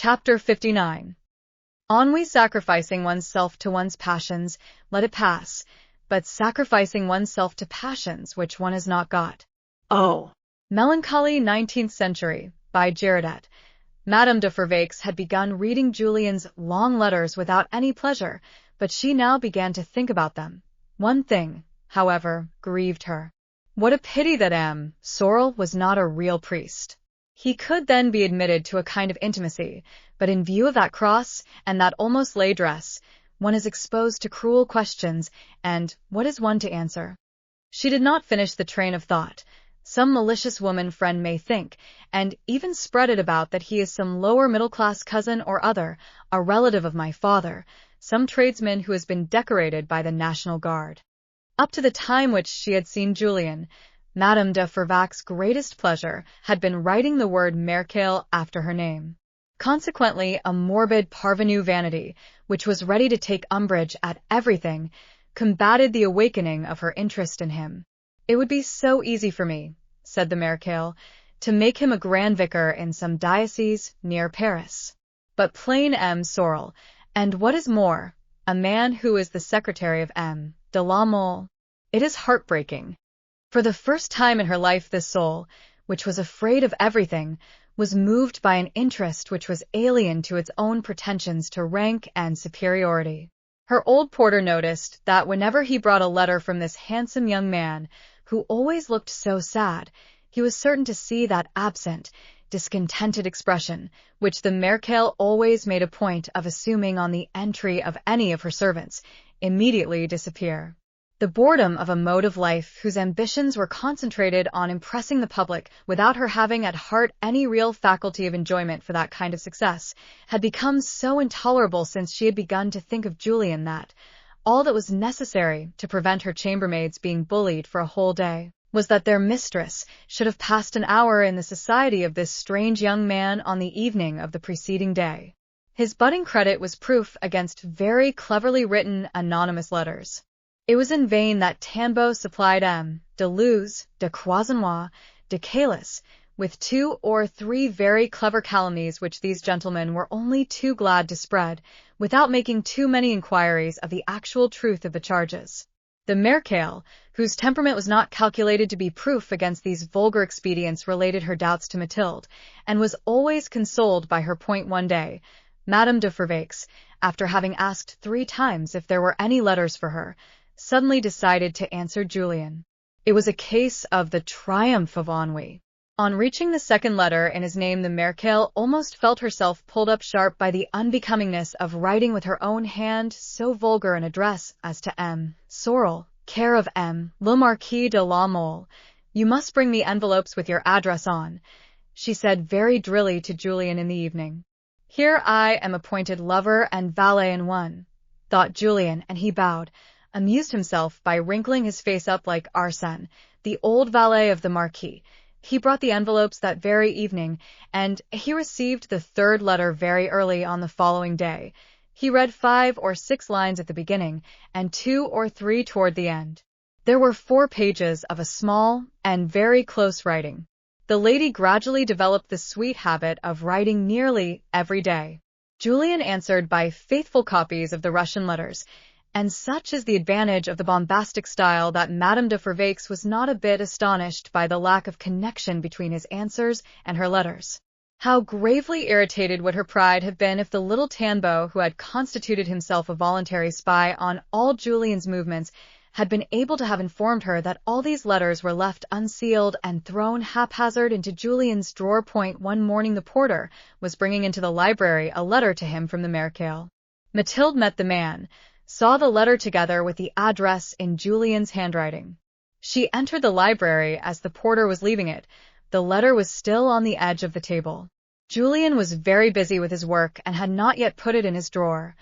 Chapter 59. Ennui. Sacrificing oneself to one's passions, let it pass, but sacrificing oneself to passions which one has not got. Oh. Melancholy 19th Century, by Girardet. Madame de Fervaques had begun reading Julien's long letters without any pleasure, but she now began to think about them. One thing, however, grieved her. What a pity that M. Sorel was not a real priest. He could then be admitted to a kind of intimacy, but in view of that cross and that almost lay dress, one is exposed to cruel questions, and what is one to answer? She did not finish the train of thought. Some malicious woman friend may think, and even spread it about, that he is some lower middle-class cousin or other, a relative of my father, some tradesman who has been decorated by the National Guard. Up to the time which she had seen Julien, Madame de Fervaques' greatest pleasure had been writing the word Mercale after her name. Consequently, a morbid parvenu vanity, which was ready to take umbrage at everything, combated the awakening of her interest in him. It would be so easy for me, said the Mercale, to make him a grand vicar in some diocese near Paris. But plain M. Sorel, and what is more, a man who is the secretary of M. de la Mole. It is heartbreaking. For the first time in her life this soul, which was afraid of everything, was moved by an interest which was alien to its own pretensions to rank and superiority. Her old porter noticed that whenever he brought a letter from this handsome young man, who always looked so sad, he was certain to see that absent, discontented expression, which the Mercale always made a point of assuming on the entry of any of her servants, immediately disappear. The boredom of a mode of life whose ambitions were concentrated on impressing the public without her having at heart any real faculty of enjoyment for that kind of success, had become so intolerable since she had begun to think of Julien that all that was necessary to prevent her chambermaids being bullied for a whole day was that their mistress should have passed an hour in the society of this strange young man on the evening of the preceding day. His budding credit was proof against very cleverly written anonymous letters. It was in vain that Tanbeau supplied M. de Luz, de Croisenois, de Caylus, with 2 or 3 very clever calumnies which these gentlemen were only too glad to spread, without making too many inquiries of the actual truth of the charges. The Mercale, whose temperament was not calculated to be proof against these vulgar expedients, related her doubts to Mathilde, and was always consoled by her point. One day, Madame de Fervaques, after having asked 3 times if there were any letters for her, suddenly decided to answer Julien. It was a case of the triumph of ennui. On reaching the second letter in his name, the Mercale almost felt herself pulled up sharp by the unbecomingness of writing with her own hand so vulgar an address as to M. Sorel, care of M. le Marquis de la Mole. You must bring me envelopes with your address on, she said very drilly to Julien in the evening. Here I am appointed lover and valet in one, thought Julien, and he bowed, amused himself by wrinkling his face up like Arsène, the old valet of the Marquis. He brought the envelopes that very evening, and he received the 3rd letter very early on the following day. He read 5 or 6 lines at the beginning, and 2 or 3 toward the end. There were 4 pages of a small and very close writing. The lady gradually developed the sweet habit of writing nearly every day. Julien answered by faithful copies of the Russian letters, and such is the advantage of the bombastic style that Madame de Fervaques was not a bit astonished by the lack of connection between his answers and her letters. How gravely irritated would her pride have been if the little Tanbeau, who had constituted himself a voluntary spy on all Julien's movements, had been able to have informed her that all these letters were left unsealed and thrown haphazard into Julien's drawer. One morning the porter was bringing into the library a letter to him from the Mercale. Mathilde met the man, saw the letter together with the address in Julien's handwriting. She entered the library as the porter was leaving it. The letter was still on the edge of the table. Julien was very busy with his work and had not yet put it in his drawer.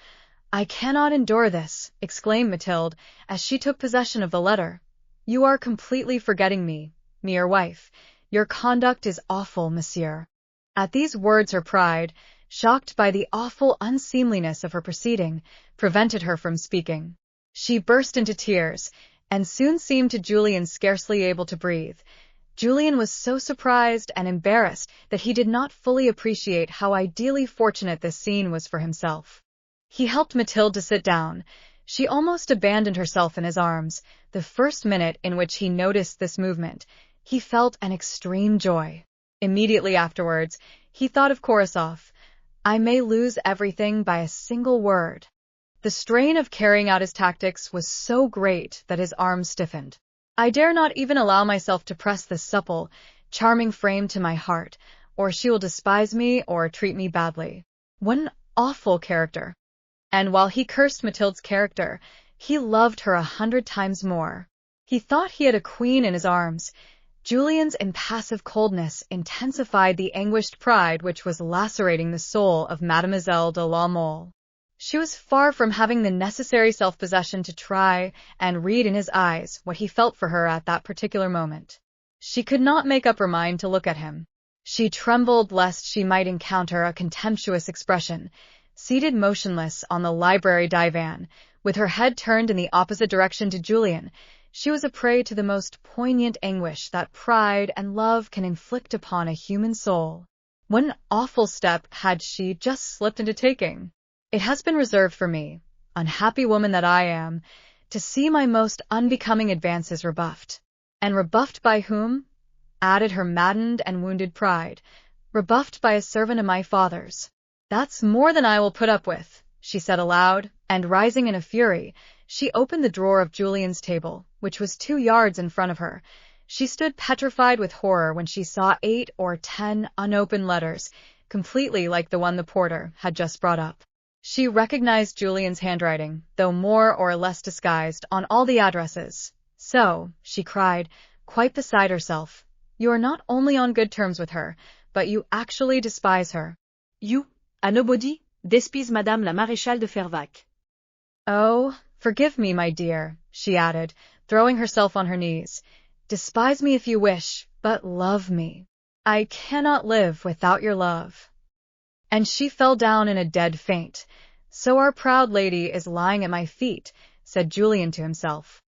I cannot endure this, exclaimed Mathilde, as she took possession of the letter. You are completely forgetting me, your wife. Your conduct is awful, monsieur. At these words her pride, shocked by the awful unseemliness of her proceeding, prevented her from speaking. She burst into tears, and soon seemed to Julien scarcely able to breathe. Julian was so surprised and embarrassed that he did not fully appreciate how ideally fortunate this scene was for himself. He helped Mathilde to sit down. She almost abandoned herself in his arms. The first minute in which he noticed this movement, he felt an extreme joy. Immediately afterwards, he thought of Korasoff. I may lose everything by a single word. The strain of carrying out his tactics was so great that his arms stiffened. I dare not even allow myself to press this supple, charming frame to my heart, or she will despise me or treat me badly. What an awful character! And while he cursed Mathilde's character, he loved her 100 times more. He thought he had a queen in his arms. Julian's impassive coldness intensified the anguished pride which was lacerating the soul of Mademoiselle de la Mole. She was far from having the necessary self-possession to try and read in his eyes what he felt for her at that particular moment. She could not make up her mind to look at him. She trembled lest she might encounter a contemptuous expression. Seated motionless on the library divan, with her head turned in the opposite direction to Julian, she was a prey to the most poignant anguish that pride and love can inflict upon a human soul. What an awful step had she just slipped into taking! It has been reserved for me, unhappy woman that I am, to see my most unbecoming advances rebuffed. And rebuffed by whom? Added her maddened and wounded pride. Rebuffed by a servant of my father's. That's more than I will put up with, she said aloud, and rising in a fury, she opened the drawer of Julian's table, which was 2 yards in front of her. She stood petrified with horror when she saw 8 or 10 unopened letters, completely like the one the porter had just brought up. She recognized Julian's handwriting, though more or less disguised, on all the addresses. So, she cried, quite beside herself, you are not only on good terms with her, but you actually despise her. You, a nobody, despise Madame la Maréchale de Fervaques. Oh, forgive me, my dear, she added, throwing herself on her knees. Despise me if you wish, but love me. I cannot live without your love. And she fell down in a dead faint. So our proud lady is lying at my feet, said Julian to himself.